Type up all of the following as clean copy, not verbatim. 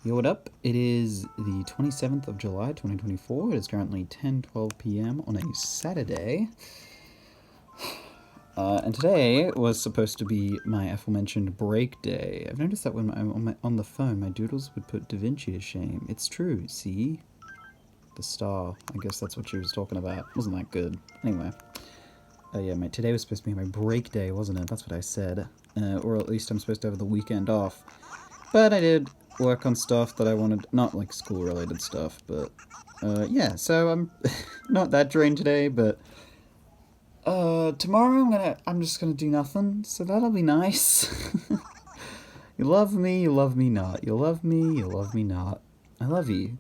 Yo, what up? It is the 27th of July, 2024. It is currently 10:12 p.m. on a Saturday. And today was supposed to be my aforementioned break day. I've noticed that when I'm on the phone, my doodles would put Da Vinci to shame. It's true, see? The star. I guess that's what she was talking about. Wasn't that good. Anyway. Yeah, today was supposed to be my break day, wasn't it? That's what I said. Or at least I'm supposed to have the weekend off. But I did work on stuff that I wanted, not like school-related stuff, but yeah, so I'm not that drained today, but tomorrow I'm just gonna do nothing, so that'll be nice. You love me not. You love me not. I love you.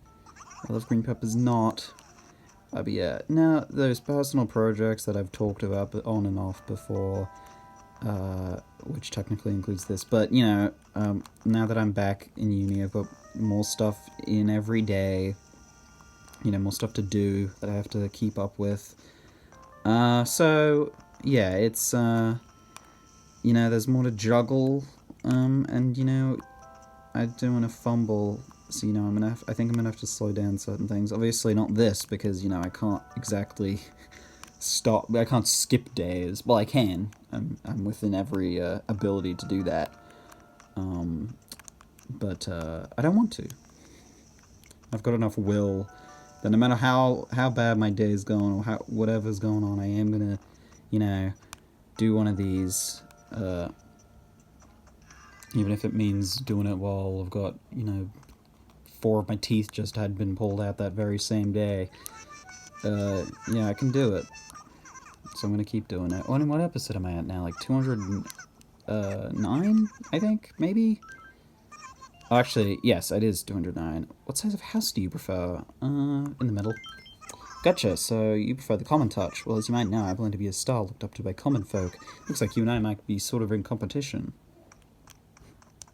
I love green peppers not. But yeah, now those personal projects that I've talked about on and off before, which technically includes this, but you know, now that I'm back in uni, I've got more stuff in every day, you know, more stuff to do that I have to keep up with. So yeah, it's you know, there's more to juggle, and you know, I don't want to fumble. So, you know, I think I'm gonna have to slow down certain things. Obviously not this, because, you know, I can't exactly I can't skip days. Well, I can. I'm within every ability to do that. But I don't want to. I've got enough will that no matter how bad my day is going, or whatever's going on, I am gonna, you know, do one of these, even if it means doing it while I've got, you know, 4 of my teeth just had been pulled out that very same day. Yeah, I can do it. So I'm gonna keep doing it. What episode am I at now? Like 209, I think? Maybe? Oh, actually, yes, it is 209. What size of house do you prefer? In the middle. Gotcha, so you prefer the common touch. Well, as you might know, I plan to be a star looked up to by common folk. Looks like you and I might be sort of in competition.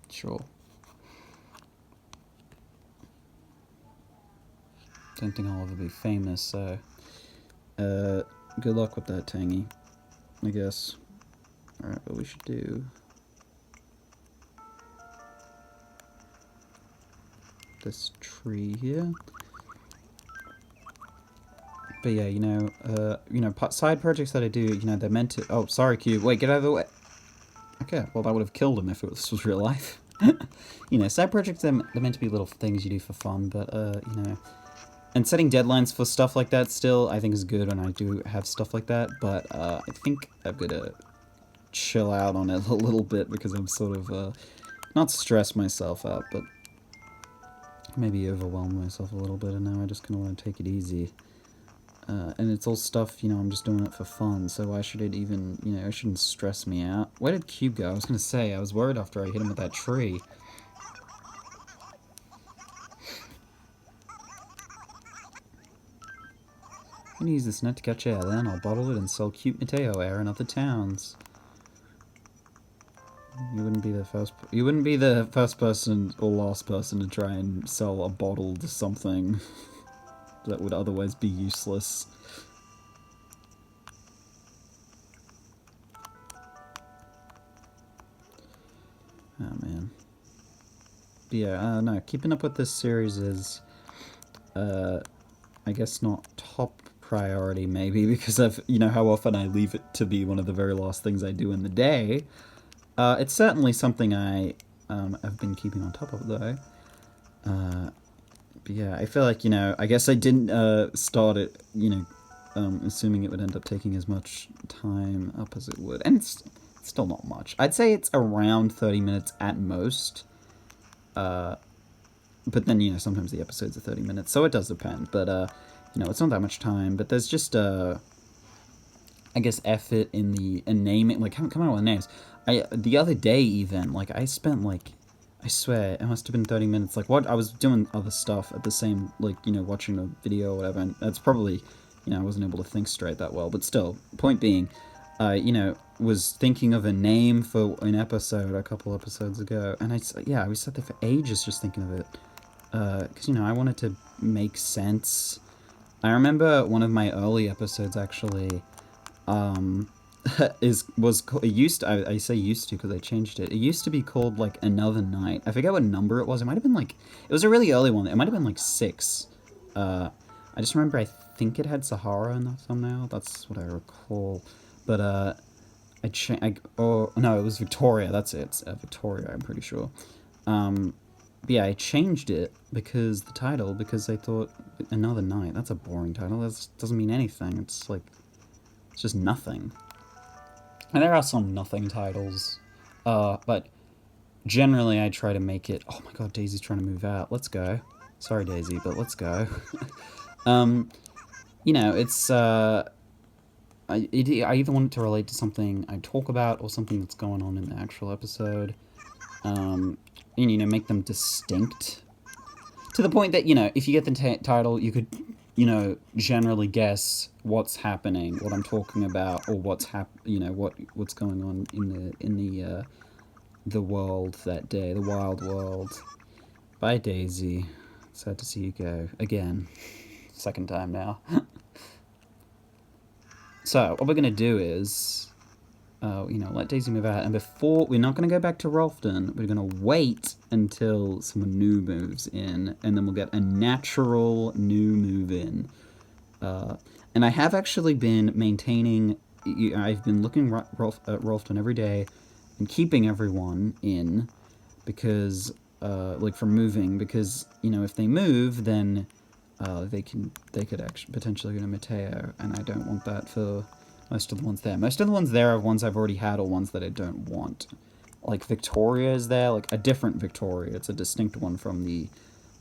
Sure. Don't think I'll ever be famous, so... good luck with that, Tangy. I guess. Alright, what we should do... this tree here. But yeah, you know, side projects that I do, you know, they're meant to... Oh, sorry, Q. Wait, get out of the way! Okay, well, that would have killed him if this was real life. You know, side projects, they're meant to be little things you do for fun, but, you know... And setting deadlines for stuff like that still, I think, is good, and I do have stuff like that, but I think I'm gonna chill out on it a little bit, because I'm sort of, not stress myself out, but maybe overwhelm myself a little bit, and now I just kind of want to take it easy. And it's all stuff, you know, I'm just doing it for fun, so why should it even, you know, it shouldn't stress me out. Where did Cube go? I was gonna say, I was worried after I hit him with that tree. I'm gonna use this net to catch air, then I'll bottle it and sell cute Mateiio air in other towns. You wouldn't be the first person or last person to try and sell a bottled something that would otherwise be useless. Oh man. But yeah, no, keeping up with this series is, I guess not top priority maybe, because you know how often I leave it to be one of the very last things I do in the day. It's certainly something I have been keeping on top of, though. But yeah, I feel like, you know, I guess I didn't start it, you know, assuming it would end up taking as much time up as it would. And it's still not much. I'd say it's around 30 minutes at most. But then, you know, sometimes the episodes are 30 minutes, so it does depend. But, you know, it's not that much time. But there's just, I guess, effort in naming, like, come on with names. The other day, even, like, I spent, like, I swear, it must have been 30 minutes, like, I was doing other stuff at the same, like, you know, watching a video or whatever, and that's probably, you know, I wasn't able to think straight that well, but still, point being, you know, was thinking of a name for an episode a couple episodes ago, and yeah, we sat there for ages just thinking of it, because, you know, I wanted to make sense. I remember one of my early episodes, actually, it used to, I say used to because I changed it. It used to be called like Another Night. I forget what number it was. It might have been like, it was a really early one. It might have been like 6. I just remember I think it had Sahara in the thumbnail. That's what I recall. But oh no, it was Victoria. That's it. It's, Victoria. I'm pretty sure. But yeah, I changed it because I thought Another Night. That's a boring title. That doesn't mean anything. It's like, it's just nothing. And there are some nothing titles, but generally I try to make it. Oh my god, Daisy's trying to move out. Let's go. Sorry, Daisy, but let's go. You know, it's I either want it to relate to something I talk about or something that's going on in the actual episode. And, you know, make them distinct to the point that, you know, if you get the title, you could, you know, generally guess what's happening, what I'm talking about, or you know, what's going on in the world that day, the wild world. Bye, Daisy. Sad to see you go again. Second time now. So what we're gonna do is, you know, let Daisy move out, and before we're not gonna go back to Rolfton. We're gonna wait until someone new moves in, and then we'll get a natural new move in. And I have actually been maintaining. I've been looking at Rolfton every day and keeping everyone in because, like, for moving, because, you know, if they move, then they could actually potentially go to Mateiio, and I don't want that for most of the ones there. Most of the ones there are ones I've already had or ones that I don't want. Like Victoria is there, like a different Victoria. It's a distinct one from the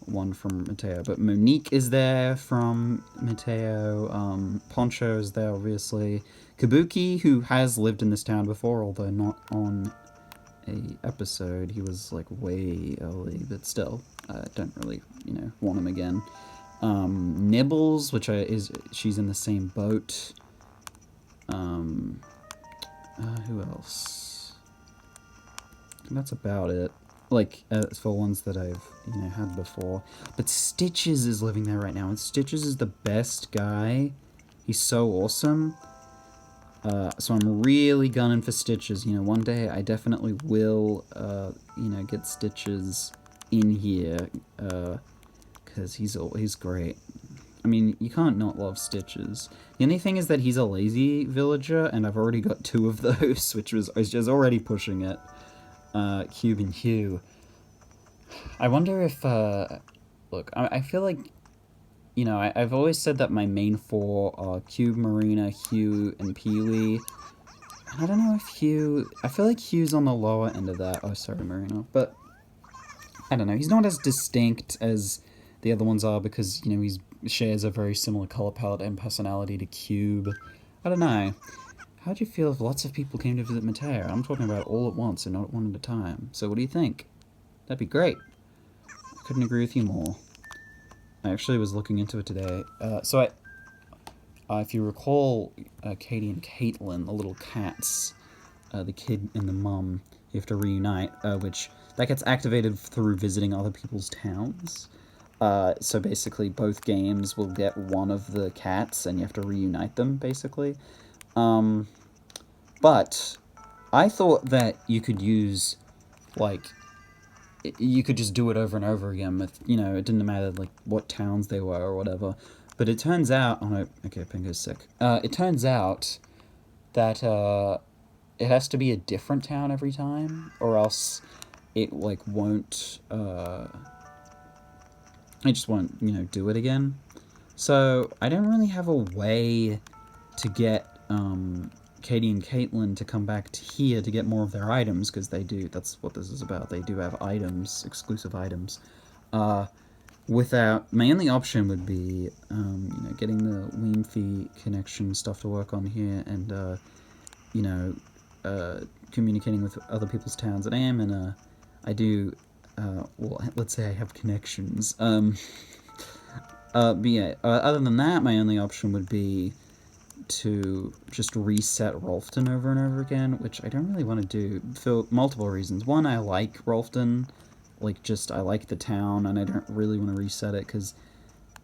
one from Mateiio. But Monique is there from Mateiio. Poncho is there, obviously. Kabuki, who has lived in this town before, although not on a episode. He was like way early, but still, I don't really, you know, want him again. Nibbles, she's in the same boat. Who else? That's about it. Like, for ones that I've, you know, had before. But Stitches is living there right now, and Stitches is the best guy. He's so awesome. So I'm really gunning for Stitches. You know, one day I definitely will, you know, get Stitches in here, because he's great. I mean, you can't not love Stitches. The only thing is that he's a lazy villager, and I've already got 2 of those, which was just already pushing it. Cube and Hugh. I wonder if, look, I feel like, you know, I've always said that my main 4 are Cube, Marina, Hugh, and Peewee. I don't know if I feel like Hugh's on the lower end of that. Oh, sorry, Marina. But, I don't know, he's not as distinct as the other ones are because, you know, he shares a very similar color palette and personality to Cube. I don't know. How'd you feel if lots of people came to visit Mateiio? I'm talking about all at once and not one at a time. So what do you think? That'd be great. I couldn't agree with you more. I actually was looking into it today. If you recall, Katie and Caitlin, the little cats, the kid and the mum, you have to reunite, which that gets activated through visiting other people's towns. So basically, both games will get one of the cats, and you have to reunite them, basically. But I thought that you could use, like, you could just do it over and over again with, you know, it didn't matter, like, what towns they were or whatever. But it turns out, oh no, okay, Pango's sick. It turns out that, it has to be a different town every time, or else it, like, won't, it just won't, you know, do it again. So, I don't really have a way to get, Katie and Caitlin to come back to here to get more of their items, because they do, that's what this is about, they do have items, exclusive items. Without, my only option would be, you know, getting the Weemfee connection stuff to work on here, and, you know, communicating with other people's towns. And I am in a, I do, well, let's say I have connections. But yeah, other than that, my only option would be to just reset Rolfton over and over again, which I don't really want to do for multiple reasons. One, I like Rolfton, like, just, I like the town, and I don't really want to reset it, because,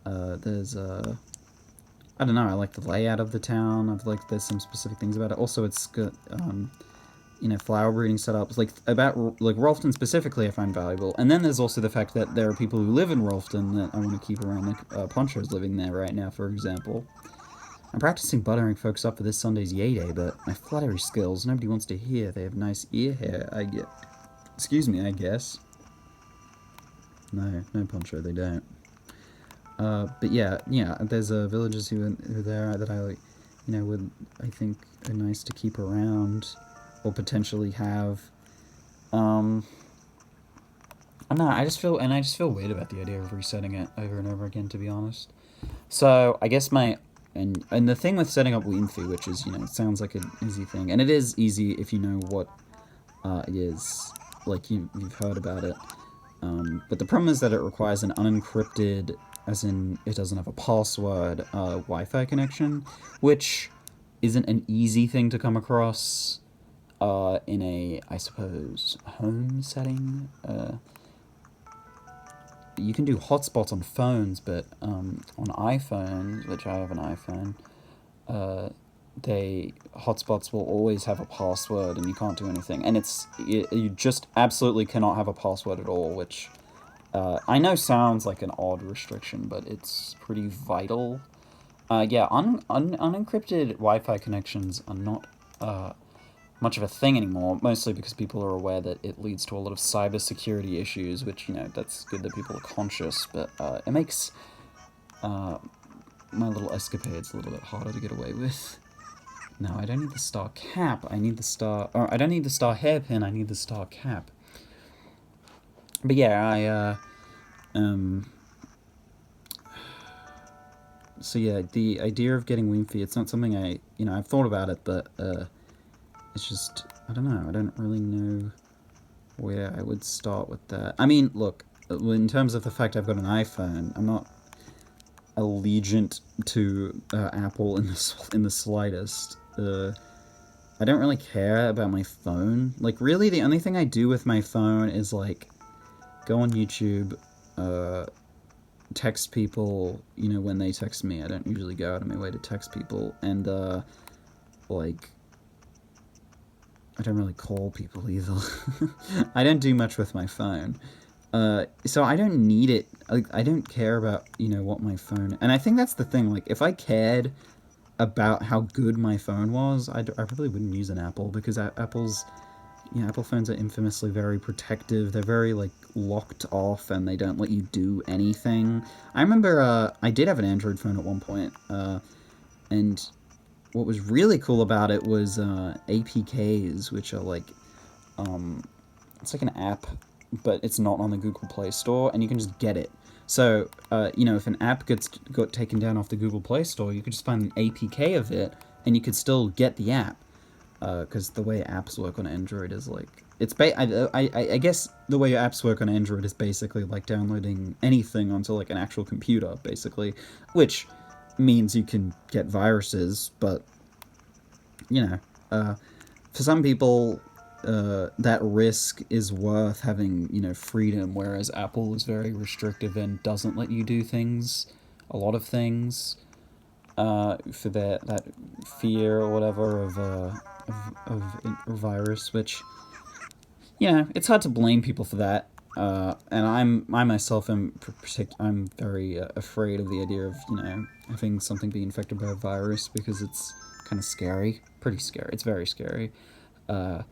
there's, I don't know, I like the layout of the town. I've like, there's some specific things about it. Also, it's got, you know, flower breeding setups. Like, about, like, Rolfton specifically I find valuable. And then there's also the fact that there are people who live in Rolfton that I want to keep around, like, Poncho's living there right now, for example. I'm practicing buttering folks up for this Sunday's Yay Day, but my flattery skills, nobody wants to hear. They have nice ear hair, I get. Excuse me, I guess. No, Poncho, they don't. But yeah, there's villagers who are there that I, like, you know, would, I think, are nice to keep around, or potentially have. I don't know, I just feel weird about the idea of resetting it over and over again, to be honest. So, I guess and the thing with setting up Weemfee, which is, you know, it sounds like an easy thing, and it is easy if you know what it is, like, you've heard about it. But the problem is that it requires an unencrypted, as in it doesn't have a password, Wi-Fi connection, which isn't an easy thing to come across in a, I suppose, home setting. You can do hotspots on phones, but on iPhones, which I have an iPhone, hotspots will always have a password, and you can't do anything. And you just absolutely cannot have a password at all, which I know sounds like an odd restriction, but it's pretty vital. Yeah, unencrypted Wi-Fi connections are not much of a thing anymore, mostly because people are aware that it leads to a lot of cybersecurity issues, which, you know, that's good that people are conscious, but it makes my little escapades a little bit harder to get away with. No, I don't need the star cap, I need the star... Or, I don't need the star hairpin, I need the star cap. But yeah, so yeah, the idea of getting Weemfee, it's not something I've thought about it, but, it's just, I don't know, I don't really know where I would start with that. I mean, look, in terms of the fact I've got an iPhone, I'm not allegiant to Apple in the slightest. I don't really care about my phone. Like, really, the only thing I do with my phone is, like, go on YouTube, text people, you know, when they text me. I don't usually go out of my way to text people, and, like, I don't really call people either. I don't do much with my phone. So I don't need it. Like, I don't care about, you know, what my phone... And I think that's the thing. Like, if I cared about how good my phone was, I probably wouldn't use an Apple, because Apple phones are infamously very protective. They're very, like, locked off, and they don't let you do anything. I remember, I did have an Android phone at one point, and what was really cool about it was APKs, which are like, it's like an app, but it's not on the Google Play Store, and you can just get it. So, you know, if an app got taken down off the Google Play Store, you could just find an APK of it, and you could still get the app. Because the way apps work on Android is like, I guess the way apps work on Android is basically like downloading anything onto like an actual computer, basically, which means you can get viruses, but, you know, for some people, that risk is worth having, you know, freedom, whereas Apple is very restrictive and doesn't let you do things, a lot of things, for that fear or whatever of a virus, which, you know, it's hard to blame people for that. And I myself am very afraid of the idea of, you know, having something be infected by a virus, because it's kind of scary, pretty scary. It's very scary. But,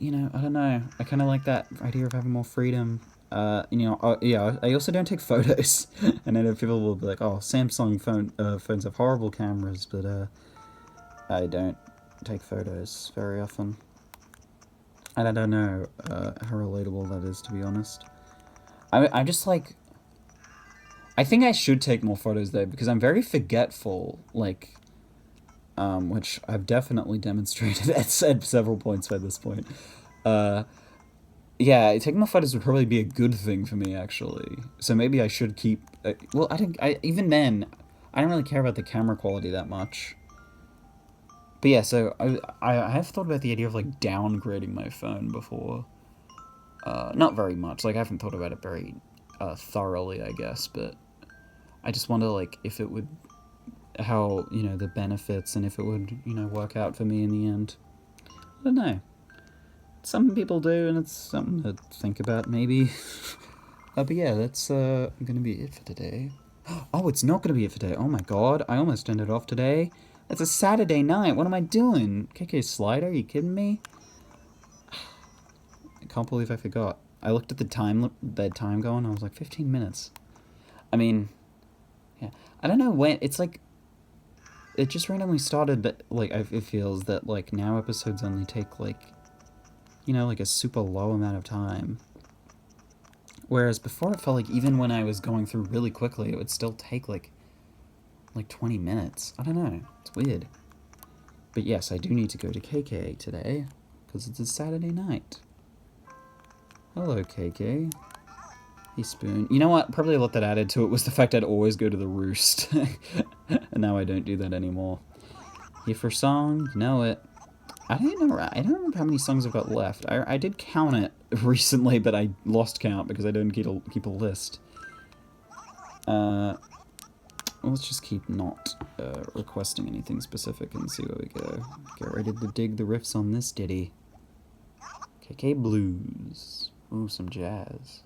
you know, I don't know. I kind of like that idea of having more freedom. You know, yeah, I also don't take photos. And I know people will be like, oh, Samsung phones have horrible cameras, but I don't take photos very often. And I don't know how relatable that is, to be honest. I'm just like... I think I should take more photos, though, because I'm very forgetful, like... which I've definitely demonstrated at several points by this point. Yeah, taking more photos would probably be a good thing for me, actually. So maybe I should keep... well, even then, I don't really care about the camera quality that much. But yeah, so I have thought about the idea of, like, downgrading my phone before. Not very much. Like, I haven't thought about it very thoroughly, I guess, but I just wonder, like, if it would, how, you know, the benefits, and if it would, you know, work out for me in the end. I don't know. Some people do, and it's something to think about, maybe. But yeah, that's gonna be it for today. Oh, it's not gonna be it for today. Oh my god, I almost ended off today. It's a Saturday night. What am I doing? KK Slider, are you kidding me? I can't believe I forgot. I looked at the time going, I was like, 15 minutes. I mean, yeah. I don't know when, it's like, it just randomly started, but, like, it feels that, like, now episodes only take, like, you know, like a super low amount of time. Whereas before it felt like even when I was going through really quickly, it would still take, like 20 minutes. I don't know. It's weird. But yes, I do need to go to KK today, because it's a Saturday night. Hello, KK. Hey, Spoon. You know what? Probably a lot that added to it was the fact I'd always go to the roost. And now I don't do that anymore. Here for song? You know it. I don't remember how many songs I've got left. I did count it recently, but I lost count because I don't keep a list. Let's just keep not requesting anything specific and see where we go. Get ready to dig the riffs on this ditty. KK Blues. Ooh, some jazz.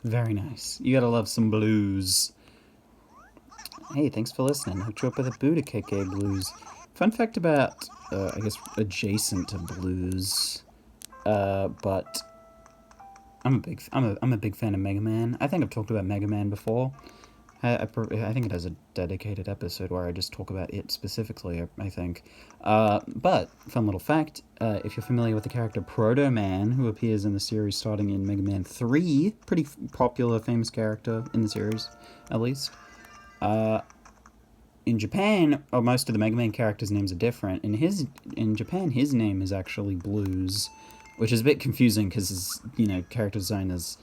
Very nice. You gotta love some blues. Hey, thanks for listening. Hooked you up with a Buddha KK Blues. Fun fact about, I guess, adjacent to blues, but I'm a big fan of Mega Man. I think I've talked about Mega Man before. I think it has a dedicated episode where I just talk about it specifically, I think. But, fun little fact, if you're familiar with the character Proto Man, who appears in the series starting in Mega Man 3, pretty popular, famous character in the series, at least. In Japan, most of the Mega Man characters' names are different. In Japan, his name is actually Blues, which is a bit confusing because his, character design is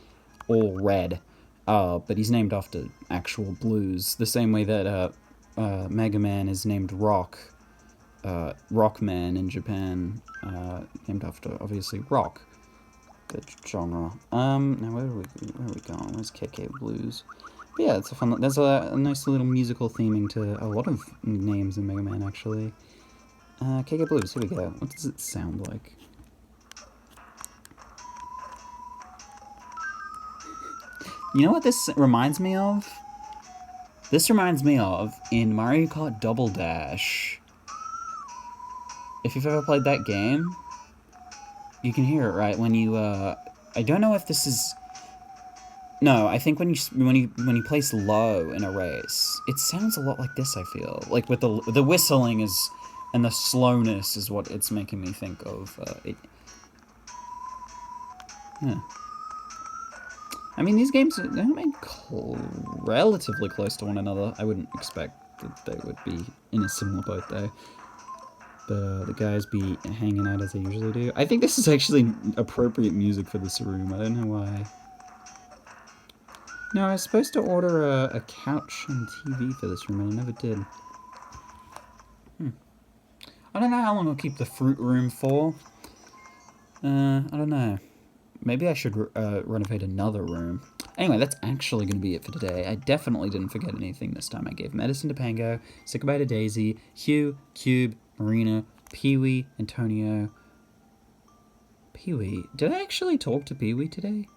all red. But he's named after actual blues, the same way that Mega Man is named Rock. Rockman in Japan, named after, obviously, rock, the genre. Now where are we going? Where's KK Blues? But yeah, it's a fun, there's a nice little musical theming to a lot of names in Mega Man, actually. KK Blues, here we go. What does it sound like? You know what this reminds me of? This reminds me of in Mario Kart Double Dash. If you've ever played that game, you can hear it, right? When you, I don't know if this is... No, I think when you place low in a race, it sounds a lot like this, I feel. Like, with the whistling is... And the slowness is what it's making me think of. Yeah. I mean, these games, they're made relatively close to one another. I wouldn't expect that they would be in a similar boat, though. The guys be hanging out as they usually do. I think this is actually appropriate music for this room. I don't know why. No, I was supposed to order a couch and TV for this room, and I never did. I don't know how long I'll keep the fruit room for. I don't know. Maybe I should renovate another room. Anyway, that's actually going to be it for today. I definitely didn't forget anything this time. I gave medicine to Pango, said goodbye to Daisy, Hugh, Cube, Marina, Peewee, Antonio. Peewee? Did I actually talk to Peewee today?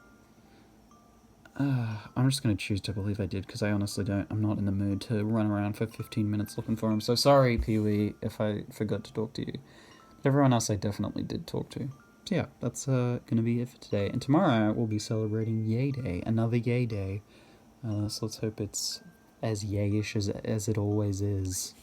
I'm just going to choose to believe I did, because I honestly don't. I'm not in the mood to run around for 15 minutes looking for him. So sorry, Peewee, if I forgot to talk to you. But everyone else I definitely did talk to. So yeah, that's going to be it for today. And tomorrow we'll be celebrating Yay Day, another Yay Day. So let's hope it's as yayish as it always is.